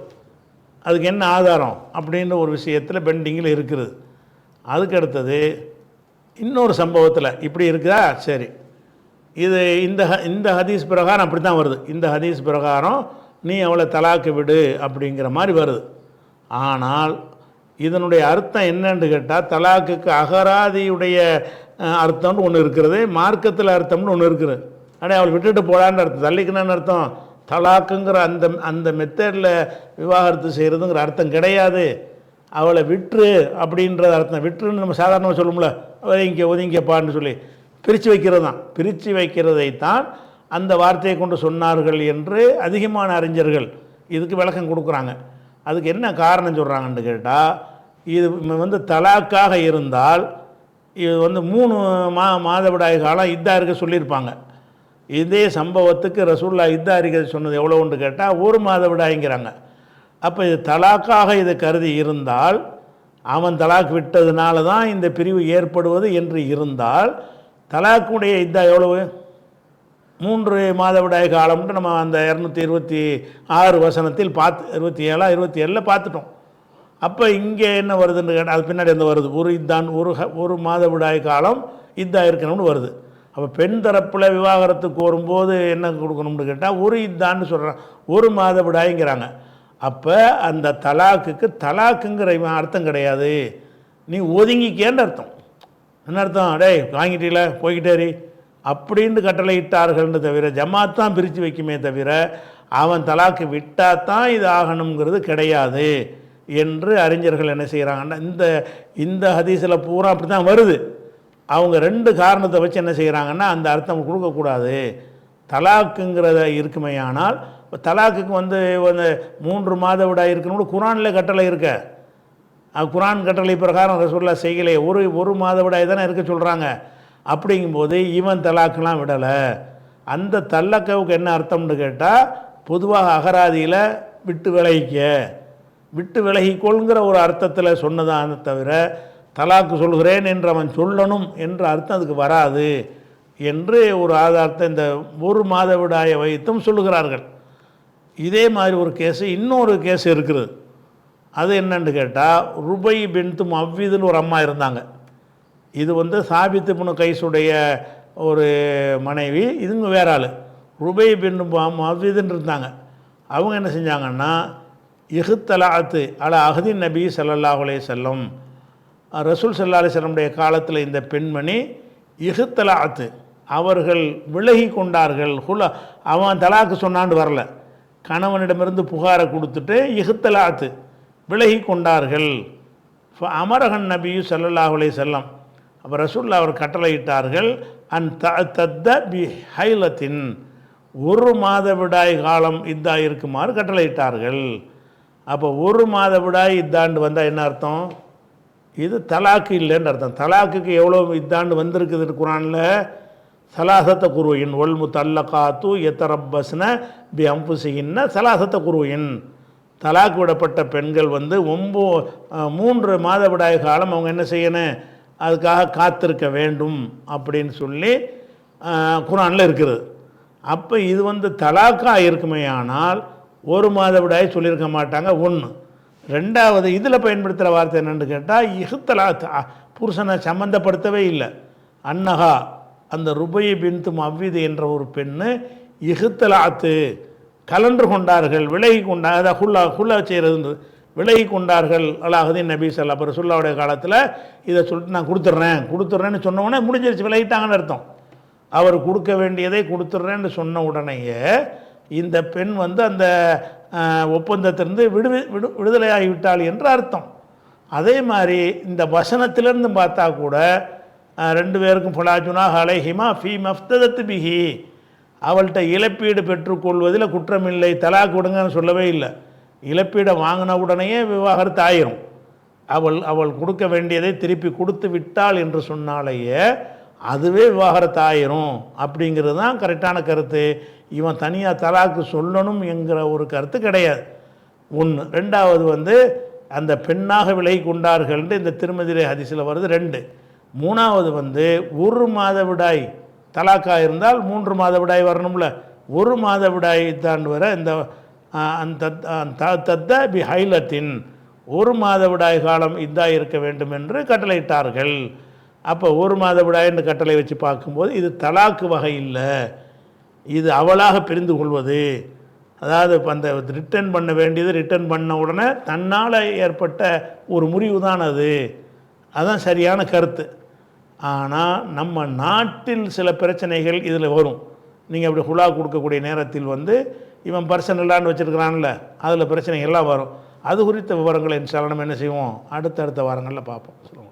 அதுக்கு என்ன ஆதாரம் அப்படின்ற ஒரு விஷயத்தில் பெண்டிங்கில் இருக்குது. அதுக்கு அடுத்தது இன்னொரு சம்பவத்தில் இப்படி இருக்குதா, சரி, இது இந்த ஹதீஸ் பிரகாரம் அப்படி தான் வருது. இந்த ஹதீஸ் பிரகாரம் நீ அவளை தலாக்கு விடு அப்படிங்கிற மாதிரி வருது. ஆனால் இதனுடைய அர்த்தம் என்னன்னு கேட்டால், தலாக்குக்கு அகராதியுடைய அர்த்தம்னு ஒன்று இருக்கிறது, மார்க்கத்தில் அர்த்தம்னு ஒன்று இருக்குது. ஆனால் அவளை விட்டுட்டு போடான்னு அர்த்தம், தள்ளிக்கணுன்னு அர்த்தம். தலாக்குங்கிற அந்த மெத்தடில் விவாகரத்து செய்கிறதுங்கிற அர்த்தம் கிடையாது. அவளை விட்டுரு அப்படின்ற அர்த்தம். விட்டுருன்னு நம்ம சாதாரணமாக சொல்லும்ல, ஒதுங்கிப்பான்னு சொல்லி பிரித்து வைக்கிறது தான். பிரித்து வைக்கிறதைத்தான் அந்த வார்த்தையை கொண்டு சொன்னார்கள் என்று அதிகமான அறிஞர்கள் இதுக்கு விளக்கம் கொடுக்குறாங்க. அதுக்கு என்ன காரணம் சொல்கிறாங்கன்னு கேட்டால், இது தலாக்காக இருந்தால் இது 3 மாதவிடாய் காலம் இத்தா இருக்க சொல்லியிருப்பாங்க. இதே சம்பவத்துக்கு ரசூல்லா இத்தா இருக்க சொன்னது எவ்வளோன்னு கேட்டால் 1 மாதவிடாய்ங்கிறாங்க. அப்போ இது தலாக்காக இதை கருதி இருந்தால், அவன் தலாக் விட்டதுனால தான் இந்த பிரிவு ஏற்படுவது என்று இருந்தால், தலாக்குடைய இத்தா எவ்வளவு? 3 மாதவிடாய் காலம்னு நம்ம அந்த 226 வசனத்தில் 27 பார்த்துட்டோம். அப்போ இங்கே என்ன வருதுன்னு கேட்டால், அது பின்னாடி என்ன வருது? ஒரு மாதவிடாய் காலம் இத்தா இருக்கணும்னு வருது. அப்போ பெண் தரப்பில் விவாகரத்து கோரும்போது என்ன கொடுக்கணும்னு கேட்டால், ஒரு இத்தான்னு சொல்கிறான், 1 மாதவிடாய்ங்கிறாங்க. அப்போ அந்த தலாக்குங்கிற அர்த்தம் கிடையாது, நீ ஒதுங்கிக்கேன்னு அர்த்தம். என்ன அர்த்தம்? டே வாங்கிட்டீங்கள போய்கிட்டேரி அப்படின்னு கட்டளை இட்டார்கள்னு தவிர, ஜமாத் தான் பிரித்து வைக்குமே தவிர அவன் தலாக்கு விட்டால் தான் இது ஆகணுங்கிறது கிடையாது என்று அறிஞர்கள் என்ன செய்கிறாங்கன்னா, இந்த ஹதீஸில் பூரா அப்படி தான் வருது. அவங்க 2 காரணத்தை வச்சு என்ன செய்கிறாங்கன்னா, அந்த அர்த்தம் கொடுக்கக்கூடாது. தலாக்குங்கிறத இருக்குமே. ஆனால் தலாக்குக்கு 3 மாதவிடாய் இருக்கணும் குரானில் கட்டளை இருக்க. குரான் கட்டளை பிரகாரம் ரசூலுல்லாஹ் செய்யலை, ஒரு மாதவிடாய் தானே இருக்க சொல்கிறாங்க. அப்படிங்கும்போது இவன் தலாக்கெலாம் விடலை. அந்த தல்லாக்கவுக்கு என்ன அர்த்தம்னு கேட்டால், பொதுவாக அகராதியில் விட்டு விலகிக்கொள்கிற ஒரு அர்த்தத்தில் சொன்னதான தவிர, தலாக்கு சொல்கிறேன் என்று அவன் சொல்லணும் என்ற அர்த்தம் அதுக்கு வராது என்று ஒரு ஆதாரத்தை இந்த 1 மாதவிடாயை வைத்தும் சொல்லுகிறார்கள். இதே மாதிரி ஒரு இன்னொரு கேஸ் இருக்குது. அது என்னன்னு கேட்டால், ருபை பின்து முஅவ்விதுன்னு ஒரு அம்மா இருந்தாங்க. இது சாபித் இப்னு கைஸுடைய ஒரு மனைவி, இதுங்க வேற ஆள். ருபை பின்து முஅவ்விதுன்னு இருந்தாங்க. அவங்க என்ன செஞ்சாங்கன்னா, இஹ்தலாத்து அலா அஹ்தின் நபி ஸல்லல்லாஹு அலைஹி வஸல்லம், ரசூல் ஸல்லல்லாஹு அலைஹி வஸல்லமுடைய காலத்தில் இந்த பெண்மணி இஹ்தலாத்து, அவர்கள் விலகி கொண்டார்கள். அவன் தலாக்கு சொன்னான்னு வரல, கணவனிடமிருந்து புகாரை கொடுத்துட்டு இஹ்தலாத்து விலகி கொண்டார்கள். அமரகன் நபி ஸல்லல்லாஹு அலைஹி வஸல்லம், அப்போ ரசூலுல்லாஹ் அவர் கட்டளையிட்டார்கள், அன் தஅத்தத பி ஹைலத்தின், 1 மாதவிடாய் காலம் இத்தா இருக்குமாறு கட்டளையிட்டார்கள். அப்போ 1 மாதவிடாய் இத்தாண்டு வந்தால் என்ன அர்த்தம்? இது தலாக்கு இல்லைன்னு அர்த்தம். தலாக்குக்கு எவ்வளோ இத்தாண்டு வந்திருக்குது குரானில்? சலாசத்த குருவின் ஒல் முத்தல்லகாத்து எத்தரப்பஸ்ன பி அம்புசின்ன சலாசத்த குருவின், தலாக்கு விடப்பட்ட பெண்கள் 3 மாதவிடாய் காலம் அவங்க என்ன செய்யணும், அதுக்காக காத்திருக்க வேண்டும் அப்படின்னு சொல்லி குரானில் இருக்குது. அப்போ இது தலாக்காக இருக்குமே. ஆனால் 1 மாதவிடாய் சொல்லியிருக்க மாட்டாங்க. 1. 2வது இதில் பயன்படுத்துகிற வார்த்தை என்னென்னு கேட்டால், இஹ்தலாத், புருஷனை சம்மந்தப்படுத்தவே இல்லை. அன்னஹா, அந்த ருபை பின்து முஅவ்விது என்ற ஒரு பெண்ணு இஹ்தலாத்து கலன்று கொண்டார்கள், விலகி கொண்டாங்க. அதை ஹுல்லா செய்கிறது விலகி கொண்டார்கள் அலாஹுதீன் நபி ஸல்லல்லாஹு அலைஹி ரசூலுல்லாஹ்வுடைய காலத்தில் இதை சொல்லிட்டு நான் கொடுத்துட்றேன்னு சொன்ன உடனே முடிஞ்சிருச்சு, விலகிட்டாங்கன்னு அர்த்தம். அவர் கொடுக்க வேண்டியதை கொடுத்துட்றேன்னு சொன்ன உடனேயே இந்த பெண் வந்து அந்த ஒப்பந்தத்திலிருந்து விடுதலையாகிவிட்டாள் என்று அர்த்தம். அதே மாதிரி இந்த வசனத்திலிருந்து பார்த்தா கூட ரெண்டு பேருக்கும் ஃபலாஜுனா அலைஹிமா ஃபீ மஃப்ததத் பிஹி, அவள்கிட்ட இழப்பீடு பெற்றுக்கொள்வதில் குற்றமில்லை, தலாக் கொடுங்கன்னு சொல்லவே இல்லை. இழப்பீடை வாங்கின உடனேயே விவாகரத்து ஆயிரும். அவள் கொடுக்க வேண்டியதை திருப்பி கொடுத்து விட்டாள் என்று சொன்னாலேயே அதுவே விவாகரத்து ஆயிரும் அப்படிங்கிறது தான் கரெக்டான கருத்து. இவன் தனியாக தலாக்கு சொல்லணும் என்கிற ஒரு கருத்து கிடையாது. ஒன்று. ரெண்டாவது வந்து அந்த பெண்ணாக விலகி கொண்டார்கள்னு இந்த திருமதிரை ஹதீஸில் வருது 2. மூணாவது வந்து 1 மாதவிடாய் தலாக்காக இருந்தால் 3 மாதவிடாய் வரணும்ல, 1 மாதவிடாய் தாண்டு வர இந்த தத்த பி ஹைலத்தின் 1 மாதவிடாய் காலம் இதாக இருக்க வேண்டும் என்று கட்டளையிட்டார்கள். அப்போ 1 மாதவிடாய்னு கட்டளை வச்சு பார்க்கும்போது இது தலாக்கு வகை இல்லை, இது அவளாக பிரிந்து கொள்வது. அதாவது அந்த ரிட்டர்ன் பண்ண வேண்டியது ரிட்டர்ன் பண்ண உடனே தன்னால் ஏற்பட்ட ஒரு முறிவு தான் அது. அதுதான் சரியான கருத்து. ஆனால் நம்ம நாட்டில் சில பிரச்சனைகள் இதில் வரும். நீங்கள் அப்படி ஹுலா கொடுக்கக்கூடிய நேரத்தில் வந்து இவன் பர்சனலான்னு வச்சுருக்கிறான்ல, அதில் பிரச்சனைகள்லாம் வரும். அது குறித்த விவரங்களை இன்ஷா அல்லாஹ் நம்ம என்ன செய்வோம், அடுத்தடுத்த வாரங்களில் பார்ப்போம். சொல்லுவோம்.